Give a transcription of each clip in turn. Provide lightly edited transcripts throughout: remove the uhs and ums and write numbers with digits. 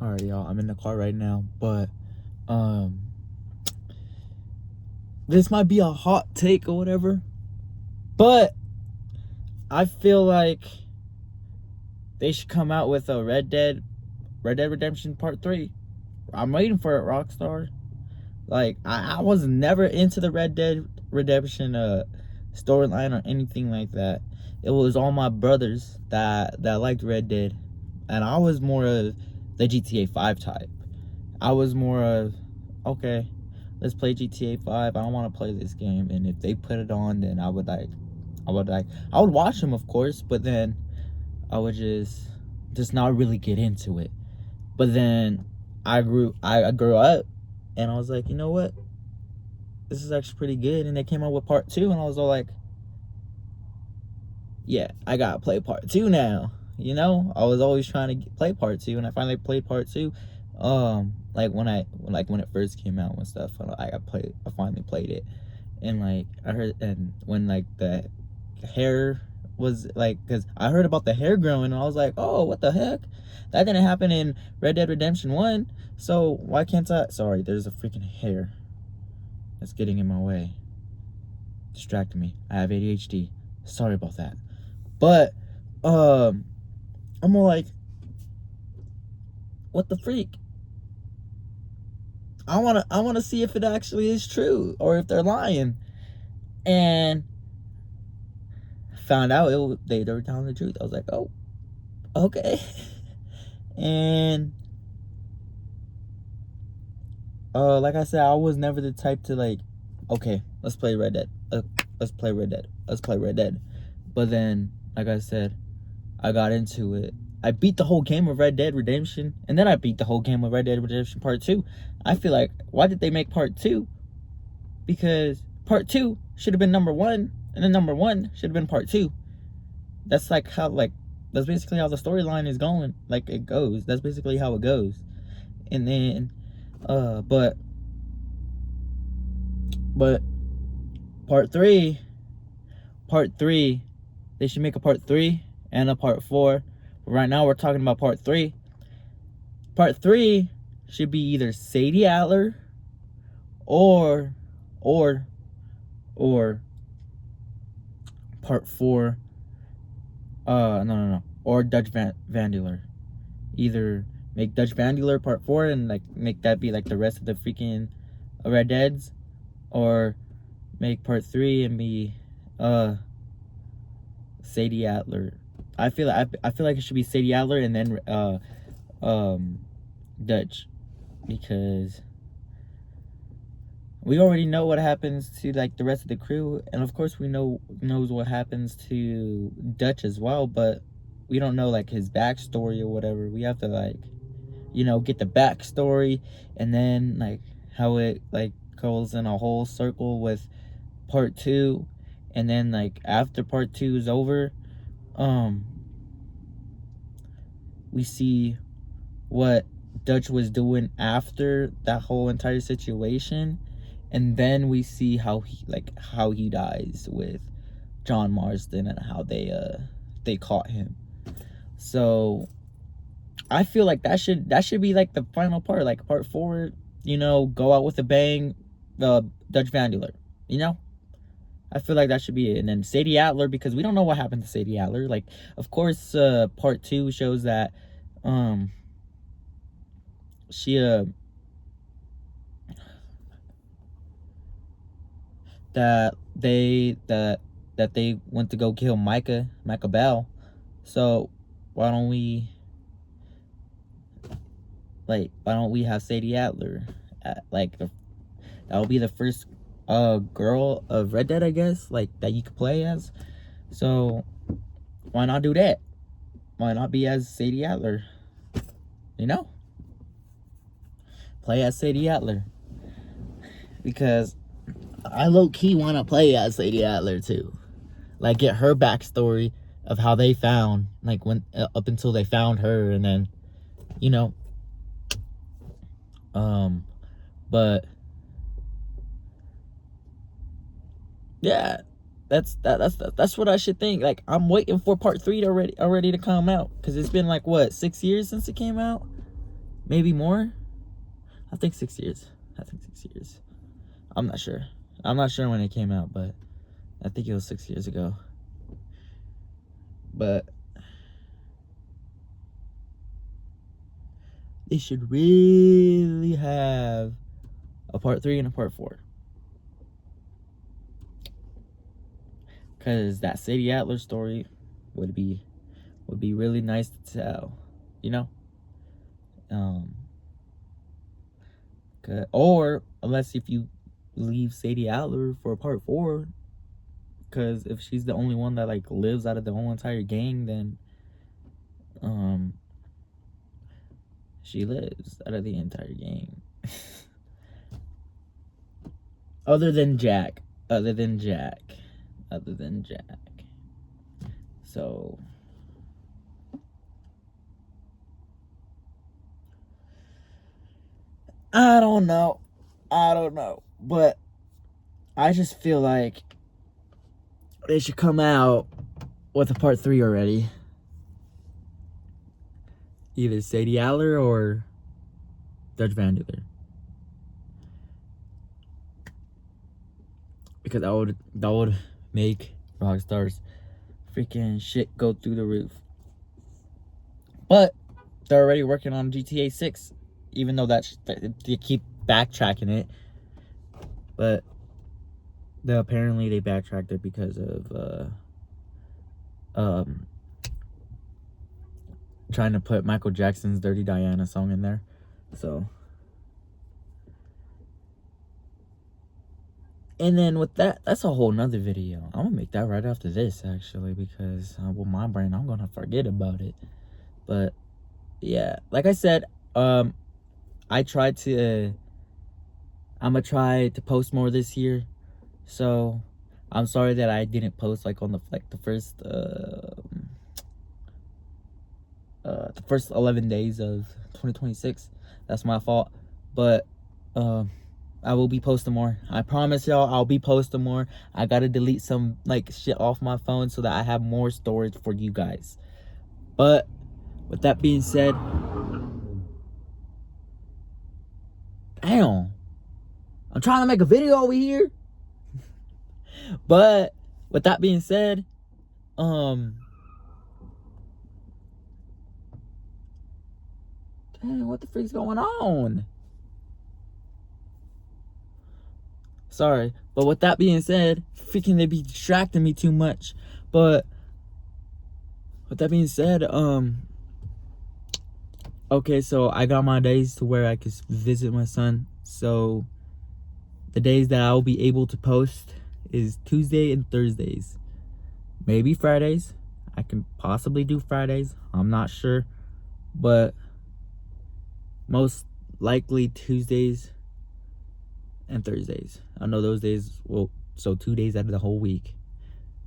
All right, y'all. I'm in the car right now, but um, this might be a hot take or whatever, but I feel like they should come out with a Red Dead Redemption Part 3. I'm waiting for it, Rockstar. Like, I was never into the Red Dead Redemption storyline or anything like that. It was all my brothers that liked Red Dead, and I was more of the GTA 5 type. I was more of, okay, let's play GTA 5. I don't want to play this game, and if they put it on, then I would watch them, of course, but then I would just not really get into it. But then I grew up, and I was like, you know what? This is actually pretty good. And they came out with part 2, and I was all like, yeah, I gotta play part 2 now. You know, I was always trying to play part 2, and I finally played part 2. Like when it first came out and stuff, I finally played it, and like I heard, and when like the hair was like, because I heard about the hair growing, and I was like, oh, what the heck? That didn't happen in Red Dead Redemption 1, so why can't I? Sorry, there's a freaking hair that's getting in my way, distracting me. I have ADHD. Sorry about that. But I'm more like, what the freak? I wanna see if it actually is true or if they're lying. And found out they were telling the truth. I was like, oh, okay. And like I said, I was never the type to like, okay, let's play Red Dead. Let's play Red Dead. Let's play Red Dead. But then, like I said, I got into it. I beat the whole game of Red Dead Redemption, and then I beat the whole game of Red Dead Redemption Part 2. I feel like, why did they make Part 2? Because Part 2 should have been number 1, and then number 1 should have been Part 2. That's like how, like, that's basically how the storyline is going. Like, it goes. That's basically how it goes. And then, but Part 3, they should make a Part 3 and a Part 4. But right now we're talking about Part 3. Part 3 should be either Sadie Adler or Part 4, no, or Dutch Vandular. Either make Dutch Vandular Part 4 and like make that be like the rest of the freaking Red Deads, or make Part 3 and be Sadie Adler. I feel like it should be Sadie Adler and then Dutch, because we already know what happens to like the rest of the crew, and of course we knows what happens to Dutch as well, but we don't know like his backstory or whatever. We have to like, you know, get the backstory, and then like how it like goes in a whole circle with Part 2, and then like after Part 2 is over, we see what Dutch was doing after that whole entire situation, and then we see how he dies with John Marston and how they caught him. So I feel like that should be like the final part, like Part 4, you know, go out with a bang, Dutch Vandular, you know. I feel like that should be it. And then Sadie Adler, because we don't know what happened to Sadie Adler. Like, of course, Part 2 shows that she that they went to go kill Micah Bell. So why don't we have Sadie Adler that'll be the first girl of Red Dead, I guess, like that you could play as. So why not do that? Why not be as Sadie Adler? You know? Play as Sadie Adler. Because I low-key want to play as Sadie Adler too. Like, get her backstory of how they found, like, when up until they found her, and then, you know. But yeah, that's what I should think. Like, I'm waiting for Part 3 already to come out, because it's been like what, 6 years since it came out. maybe more. I think 6 years. I'm not sure. I'm not sure when it came out, but I think it was 6 years ago. But they should really have a part 3 and a part 4. Because that Sadie Adler story would be really nice to tell, you know? Or unless if you leave Sadie Adler for part 4, because if she's the only one that like lives out of the whole entire gang, then she lives out of the entire gang. Other than Jack. So I don't know. But I just feel like they should come out with a part 3 already. Either Sadie Adler or Dutch Vandeller. Because that would make Rockstar's freaking shit go through the roof. But they're already working on GTA 6, even though they keep backtracking it. But apparently they backtracked it because of trying to put Michael Jackson's Dirty Diana song in there. So, and then with that's a whole nother video. I'm gonna make that right after this, actually, because with my brain, I'm gonna forget about it. But yeah, like I said, I'm gonna try to post more this year. So I'm sorry that I didn't post like on the first 11 days of 2026. That's my fault. But I will be posting more. I promise y'all, I'll be posting more. I gotta delete some like shit off my phone so that I have more storage for you guys. But with that being said, damn, I'm trying to make a video over here. But with that being said, damn, what the freak's going on? Sorry, but with that being said, freaking they be distracting me too much. But with that being said, okay, so I got my days to where I could visit my son. So the days that I'll be able to post is Tuesday and Thursdays. Maybe Fridays. I can possibly do Fridays. I'm not sure. But most likely Tuesdays and Thursdays. I know those days, well, so 2 days out of the whole week.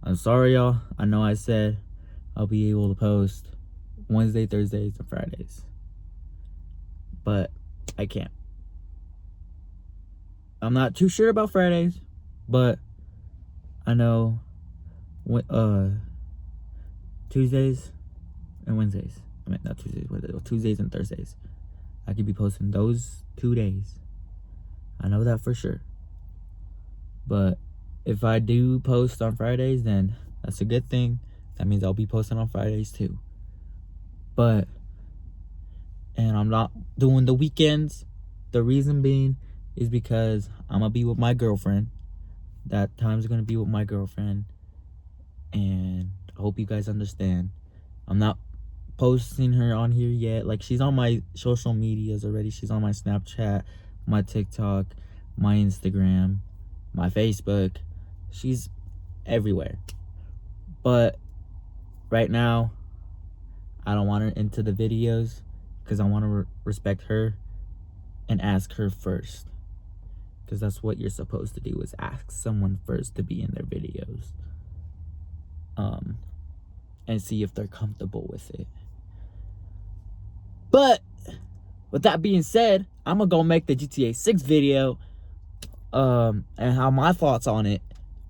I'm sorry, y'all. I know I said I'll be able to post Wednesday, Thursdays, and Fridays. But I can't. I'm not too sure about Fridays, but I know Tuesdays and Wednesdays. I mean, not Tuesdays, Tuesdays and Thursdays. I could be posting those 2 days. I know that for sure. But if I do post on Fridays, then that's a good thing. That means I'll be posting on Fridays too. And I'm not doing the weekends. The reason being is because I'm gonna be with my girlfriend. That time's gonna be with my girlfriend. And I hope you guys understand. I'm not posting her on here yet. Like, she's on my social medias already. She's on my Snapchat, my TikTok, my Instagram, my Facebook. She's everywhere. But right now, I don't want her into the videos because I want to respect her and ask her first. Because that's what you're supposed to do, is ask someone first to be in their videos. And see if they're comfortable with it. But with that being said, I'm gonna go make the GTA 6 video and how my thoughts on it.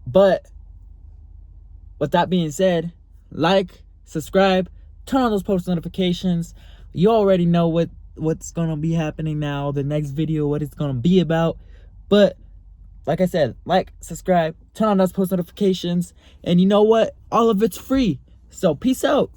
But with that being said, like, subscribe, turn on those post notifications. You already know what what's gonna be happening now, the next video, what it's gonna be about. But like I said, like, subscribe, turn on those post notifications, and you know what? All of it's free. So peace out.